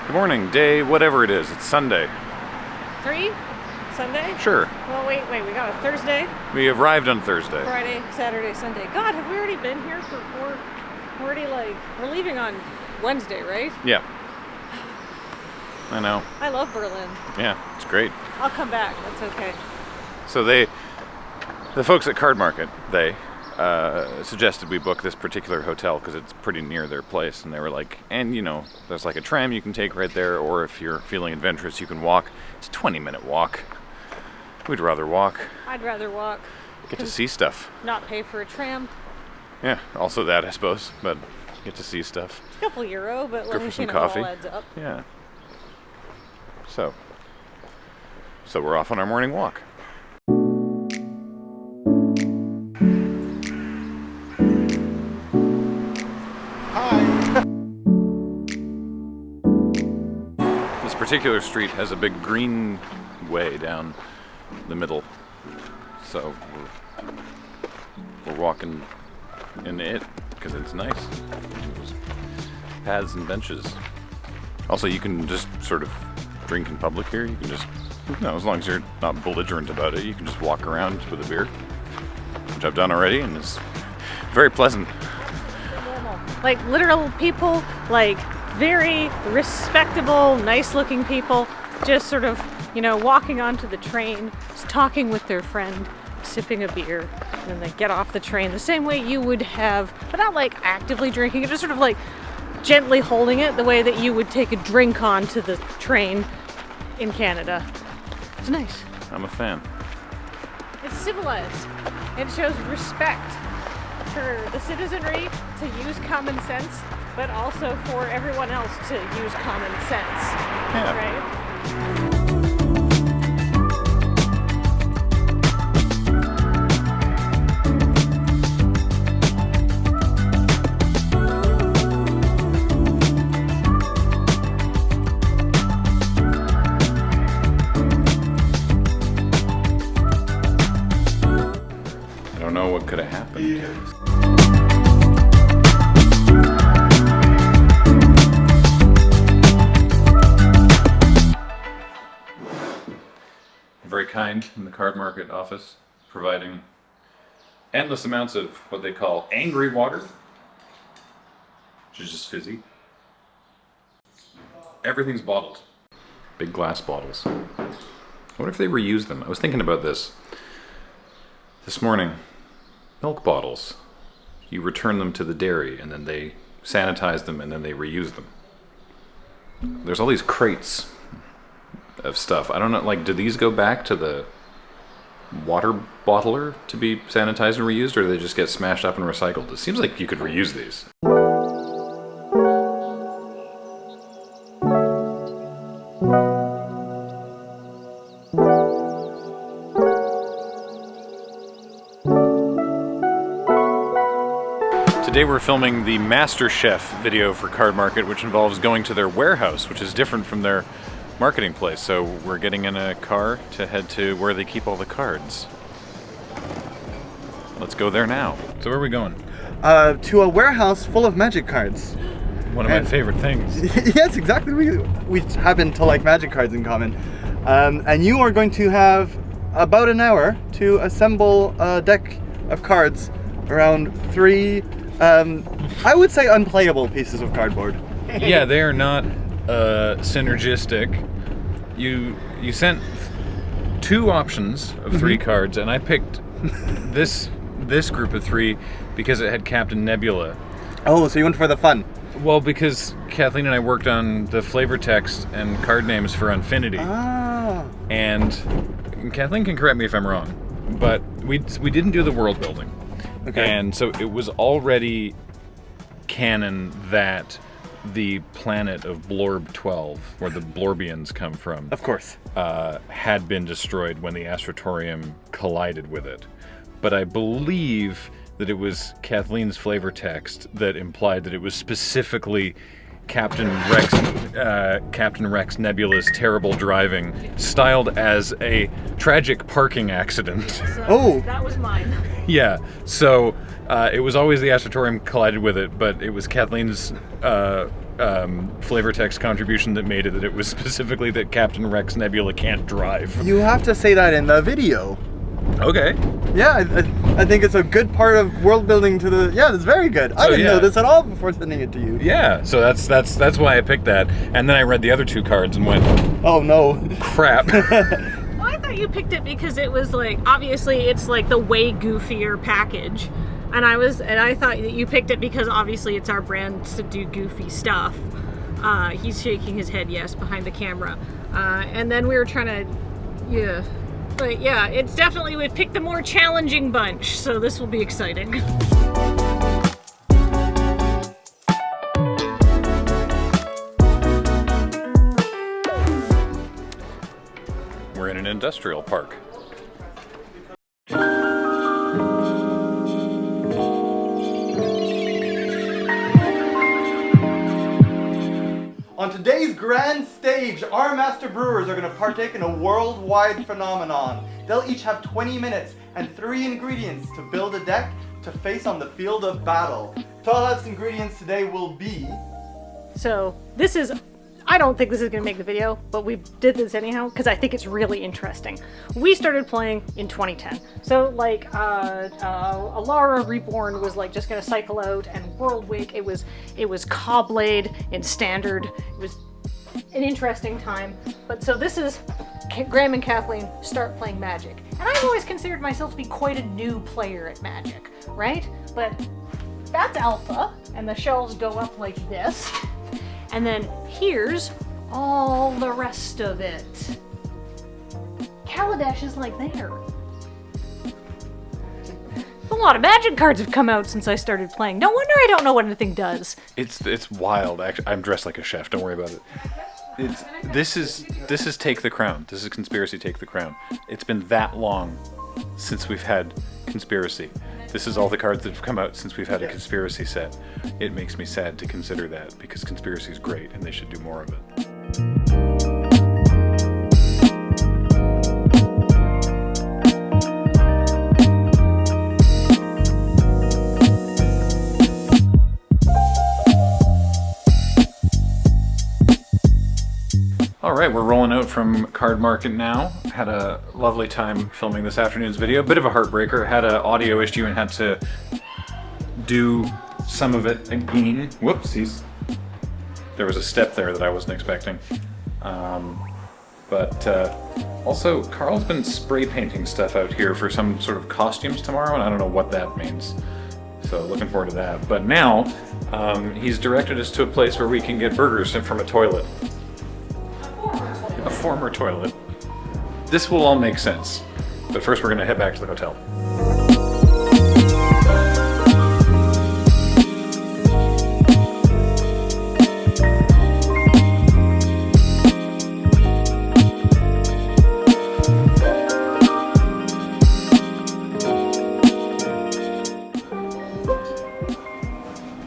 Good morning, day, whatever it is. It's Sunday. 3? Sunday? Sure. Well, wait, we got a Thursday, We arrived on Thursday. Friday, Saturday, Sunday. God, have we already been here for 4? We're leaving on Wednesday, right? Yeah. I know. I love Berlin. Yeah, it's great. I'll come back. That's okay. So the folks at Card Market, they suggested we book this particular hotel because it's pretty near their place. And they were like, and you know, there's like a tram you can take right there, or if you're feeling adventurous, you can walk. It's a 20-minute walk. We'd rather walk. I'd rather walk. Get to see stuff. Not pay for a tram. Yeah, also that, I suppose, but get to see stuff. It's a couple euro, but Go for some it coffee. all adds up. Yeah. So we're off on our morning walk. Hi. This particular street has a big green way down the middle, so we're walking in it because it's nice. There's paths and benches. Also, you can just sort of drink in public here. You can just, as long as you're not belligerent about it, you can just walk around with a beer, which I've done already, and it's very pleasant. Like literal people, like very respectable, nice-looking people, just sort of, walking onto the train, just talking with their friend, sipping a beer, and then they get off the train the same way you would have, but not like actively drinking it, just sort of like gently holding it the way that you would take a drink onto the train in Canada. It's nice. I'm a fan. It's civilized. It shows respect for the citizenry to use common sense, but also for everyone else to use common sense. Yeah. Right? I don't know what could have happened. Very kind in the Card Market office, providing endless amounts of what they call angry water, which is just fizzy. Everything's bottled. Big glass bottles. I wonder if they reuse them. I was thinking about this morning. Milk bottles. You return them to the dairy and then they sanitize them and then they reuse them. There's all these crates of stuff. I don't know, do these go back to the water bottler to be sanitized and reused, or do they just get smashed up and recycled? It seems like you could reuse these. Today we're filming the Master Chef video for Card Market, which involves going to their warehouse, which is different from their marketing place. So we're getting in a car to head to where they keep all the cards. Let's go there now. So where are we going? To a warehouse full of magic cards. One of my favorite things. Yes, exactly. We happen to like magic cards in common. And you are going to have about an hour to assemble a deck of cards around 3, I would say unplayable pieces of cardboard. Yeah, they are not synergistic. You sent 2 options of 3 cards, and I picked this group of 3 because it had Captain Nebula. Oh, so you went for the fun. Well, because Kathleen and I worked on the flavor text and card names for Infinity. Ah. And Kathleen can correct me if I'm wrong, but we didn't do the world building. Okay. And so it was already canon that the planet of Blorb 12, where the Blorbians come from, Of course. had been destroyed when the Astrotorium collided with it. But I believe that it was Kathleen's flavor text that implied that it was specifically Captain Rex Nebula's terrible driving, styled as a tragic parking accident. So that was mine. Yeah, so it was always the Astrotorium collided with it, but it was Kathleen's flavor text contribution that made it that it was specifically that Captain Rex Nebula can't drive. You have to say that in the video. Okay. Yeah, I think it's a good part of world building to the. Yeah, that's very good. I didn't know this at all before sending it to you. Yeah, so that's why I picked that, and then I read the other two cards and went, oh no, crap. Well, I thought you picked it because it was like, obviously it's like the way goofier package, and I thought that you picked it because obviously it's our brand to do goofy stuff. He's shaking his head yes behind the camera, and then we were trying to, yeah. But yeah, it's definitely, we picked the more challenging bunch, so this will be exciting. We're in an industrial park. On today's grand stage, our master brewers are going to partake in a worldwide phenomenon. They'll each have 20 minutes and 3 ingredients to build a deck to face on the field of battle. Toilet's ingredients today will be... So this is, I don't think this is going to make the video, but we did this anyhow because I think it's really interesting. We started playing in 2010. So like Alara Reborn was like just going to cycle out, and World Week, it was Cobblade in Standard. It was an interesting time. But so this is Graham and Kathleen start playing Magic. And I've always considered myself to be quite a new player at Magic, right? But that's alpha, and the shelves go up like this. And then here's all the rest of it. Kaladesh is like there. A lot of Magic cards have come out since I started playing. No wonder I don't know what anything does. It's wild. Actually, I'm dressed like a chef. Don't worry about it. This is Take the Crown. This is Conspiracy Take the Crown. It's been that long since we've had Conspiracy. This is all the cards that have come out since we've had a Conspiracy set. It makes me sad to consider that, because Conspiracy is great and they should do more of it. Alright, we're rolling out from Card Market now. Had a lovely time filming this afternoon's video. Bit of a heartbreaker. Had an audio issue and had to do some of it again. Whoopsies. There was a step there that I wasn't expecting. Also, Carl's been spray painting stuff out here for some sort of costumes tomorrow, and I don't know what that means. So looking forward to that. But now, he's directed us to a place where we can get burgers from a toilet. A former toilet. This will all make sense. But first we're going to head back to the hotel.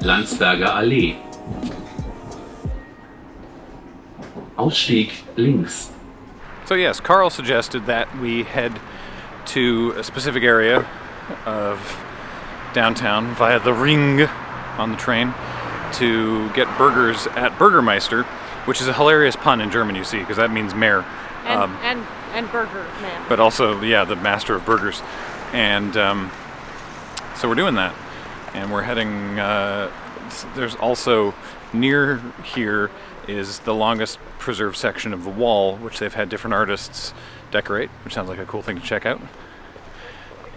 Landsberger Allee. Ausstieg links. So yes, Carl suggested that we head to a specific area of downtown via the Ring on the train to get burgers at Burgermeister, which is a hilarious pun in German, you see, because that means mayor. And burger man. But also, yeah, the master of burgers. And so we're doing that. And we're heading, there's also near here is the longest preserved section of the wall, which they've had different artists decorate, which sounds like a cool thing to check out.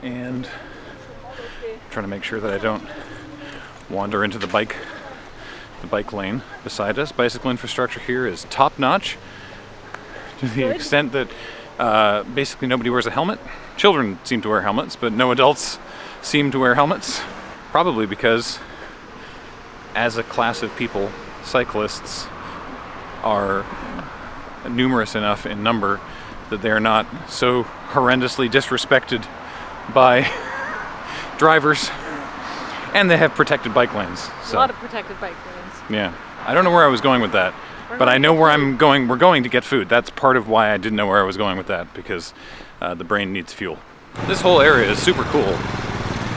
And trying to make sure that I don't wander into the bike lane beside us. Bicycle infrastructure here is top notch to the extent that basically nobody wears a helmet. Children seem to wear helmets, but no adults seem to wear helmets. Probably because, as a class of people, cyclists are numerous enough in number that they are not so horrendously disrespected by drivers, and they have protected bike lanes. So, A lot of protected bike lanes. yeah, I don't know where I was going with that, but I know where I'm going. We're going to get food. That's part of why I didn't know where I was going with that, because the brain needs fuel. This whole area is super cool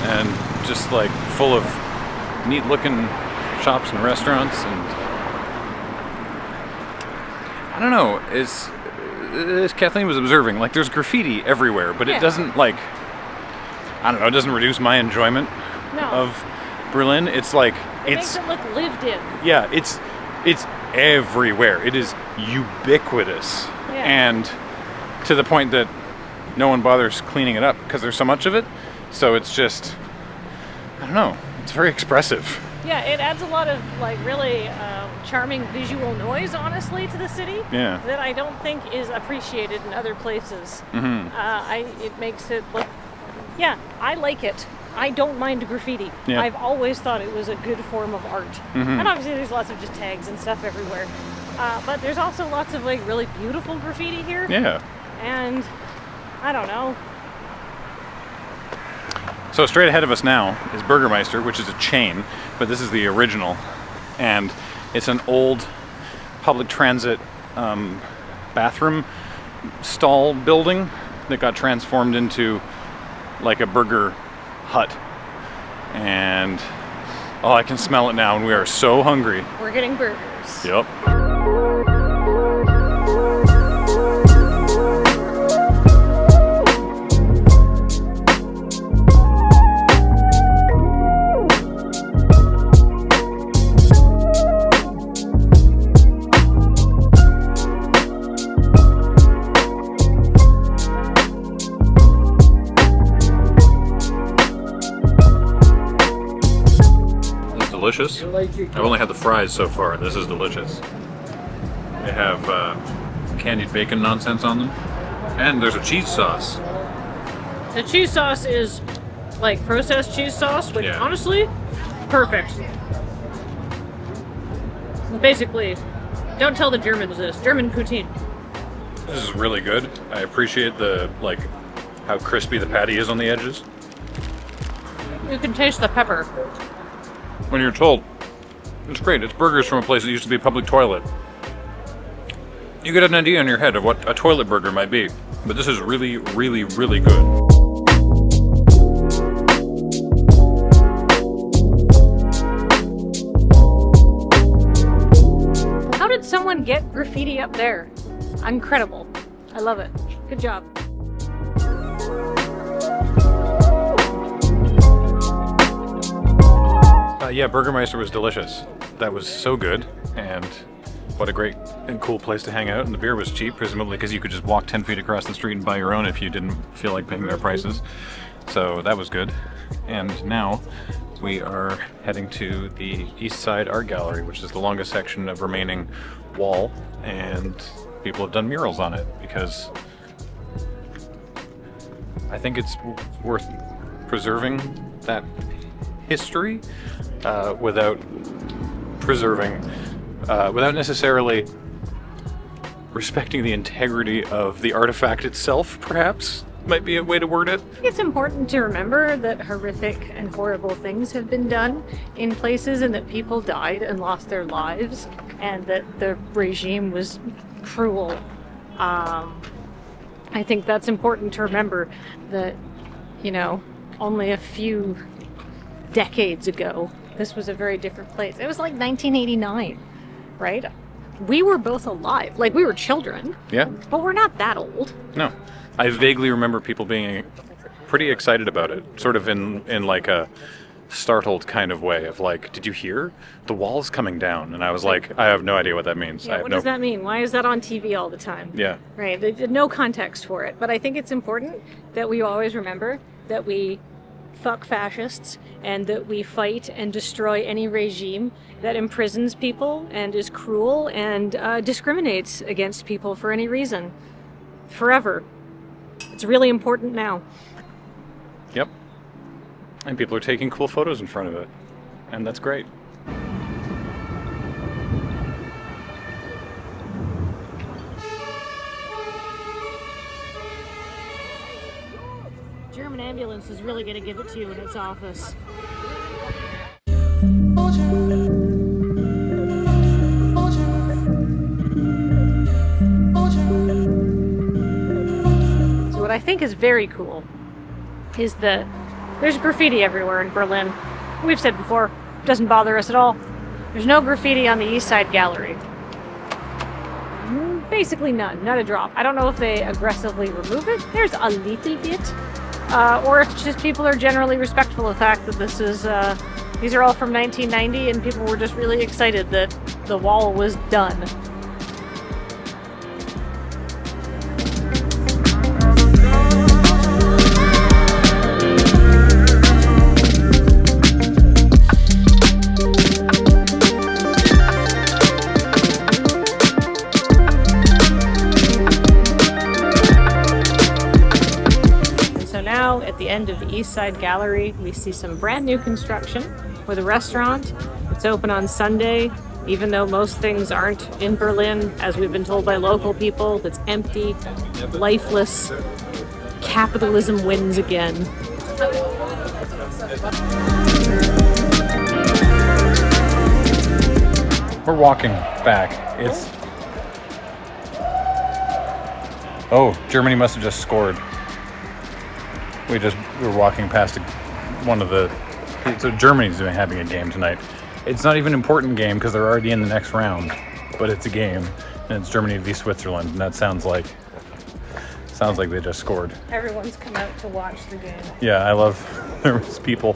and just like full of neat looking shops and restaurants, and I don't know, as Kathleen was observing, like there's graffiti everywhere, but Yeah. it doesn't like, I don't know, it doesn't reduce my enjoyment No. of Berlin. It's like, It makes it look lived in. yeah, it's everywhere. It is ubiquitous. Yeah. And to the point that no one bothers cleaning it up because there's so much of it. So it's just, I don't know, it's very expressive. Yeah, it adds a lot of like really charming visual noise, honestly, to the city. Yeah. That I don't think is appreciated in other places. Mm-hmm. It makes it look. Yeah, I like it. I don't mind graffiti. Yeah. I've always thought it was a good form of art. Mhm. And obviously, there's lots of just tags and stuff everywhere. But there's also lots of like really beautiful graffiti here. Yeah. And I don't know. So straight ahead of us now is Burgermeister, which is a chain, but this is the original. And it's an old public transit bathroom stall building that got transformed into like a burger hut. And oh, I can smell it now, and we are so hungry. We're getting burgers. Yep. It's delicious. I've only had the fries so far. This is delicious. They have candied bacon nonsense on them. And there's a cheese sauce. The cheese sauce is like processed cheese sauce, which Yeah. honestly, perfect. Basically, don't tell the Germans this. German poutine. This is really good. I appreciate the, like, how crispy the patty is on the edges. You can taste the pepper. When you're told, it's great. It's burgers from a place that used to be a public toilet. You get an idea in your head of what a toilet burger might be. But this is really, really, really good. How did someone get graffiti up there? Incredible. I love it. Good job. Yeah, Burgermeister was delicious. That was so good, and what a great and cool place to hang out. And the beer was cheap, presumably because you could just walk 10 feet across the street and buy your own if you didn't feel like paying their prices. So that was good. And now we are heading to the East Side Art Gallery, which is the longest section of remaining wall, and people have done murals on it because I think it's worth preserving that history without necessarily respecting the integrity of the artifact itself, perhaps, might be a way to word it. It's important to remember that horrific and horrible things have been done in places and that people died and lost their lives and that the regime was cruel. I think that's important to remember that, you know, only a few decades ago, this was a very different place. It was like 1989, right? We were both alive. Like, we were children. Yeah. But we're not that old. No. I vaguely remember people being pretty excited about it, sort of in like a startled kind of way of like, did you hear? The wall's coming down. And I was like, I have no idea what that means. I Yeah, have what no... does that mean? Why is that on TV all the time? Yeah. Right. There's no context for it. But I think it's important that we always remember that we fuck fascists and that we fight and destroy any regime that imprisons people and is cruel and discriminates against people for any reason. Forever. It's really important now. Yep. And people are taking cool photos in front of it. And that's great. German ambulance is really going to give it to you in its office. So what I think is very cool is that there's graffiti everywhere in Berlin. We've said before, doesn't bother us at all. There's no graffiti on the East Side Gallery. Basically none, not a drop. I don't know if they aggressively remove it. There's a little bit. Or if just people are generally respectful of the fact that this is, these are all from 1990 and people were just really excited that the wall was done. At the end of the East Side Gallery, we see some brand new construction with a restaurant. It's open on Sunday, even though most things aren't in Berlin, as we've been told by local people. It's empty, lifeless. Capitalism wins again. We're walking back. It's... Oh, Germany must have just scored. We were walking past one of the... So Germany's having a game tonight. It's not even an important game because they're already in the next round, but it's a game, and it's Germany v Switzerland, and that sounds like they just scored. Everyone's come out to watch the game. Yeah, I love... There was people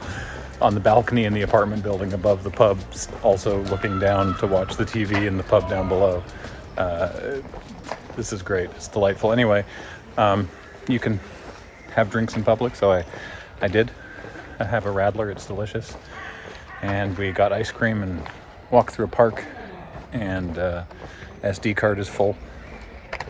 on the balcony in the apartment building above the pub, also looking down to watch the TV in the pub down below. This is great. It's delightful. Anyway, you can have drinks in public, so I did. I have a Radler, it's delicious. And we got ice cream and walked through a park, and SD card is full.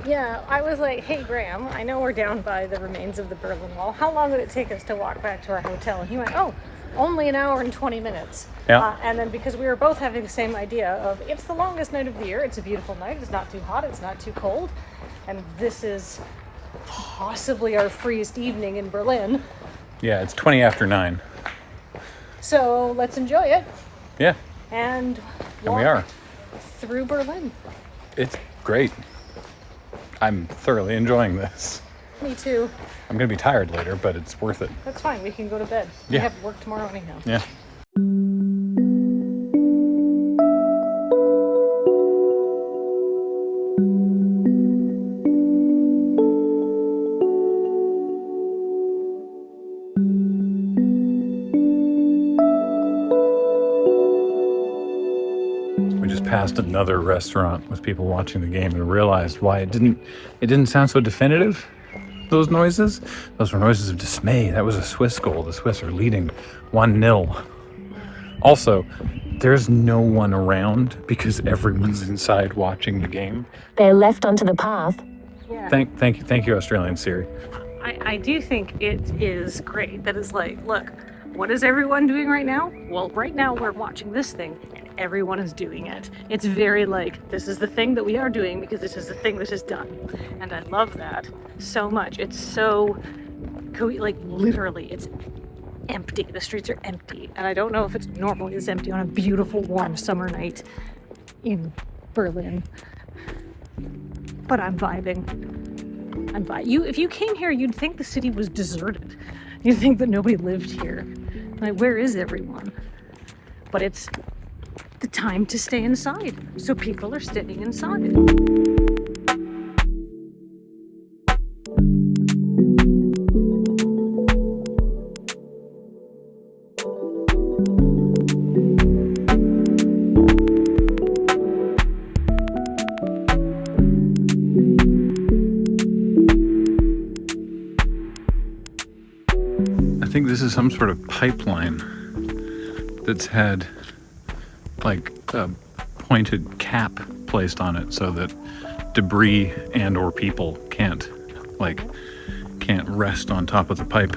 Yeah, I was like, hey Graham, I know we're down by the remains of the Berlin Wall. How long would it take us to walk back to our hotel? And he went, oh, only an hour and 20 minutes. Yeah. And then because we were both having the same idea of, it's the longest night of the year, it's a beautiful night, it's not too hot, it's not too cold, and this is possibly our freest evening in Berlin. Yeah, it's 20 after 9. So let's enjoy it. Yeah. And we are. Through Berlin. It's great. I'm thoroughly enjoying this. Me too. I'm going to be tired later, but it's worth it. That's fine, we can go to bed. Yeah. We have work tomorrow anyhow. Yeah. Past another restaurant with people watching the game and realized why it didn't sound so definitive. Those noises were noises of dismay. That was a Swiss goal. The Swiss are leading 1-0. Also, there's no one around because everyone's inside watching the game. They're left onto the path. Yeah. Thank you, Australian Siri. I do think it is great that it's like, look, what is everyone doing right now? Well, right now we're watching this thing and everyone is doing it. It's very like, this is the thing that we are doing because this is the thing that is done. And I love that so much. It's so, like literally, it's empty. The streets are empty. And I don't know if it's normally this empty on a beautiful warm summer night in Berlin. But I'm vibing. If you came here, you'd think the city was deserted. You'd think that nobody lived here. Like, where is everyone? But it's the time to stay inside. So people are staying inside. I think this is some sort of pipeline that's had like a pointed cap placed on it so that debris and or people can't rest on top of the pipe.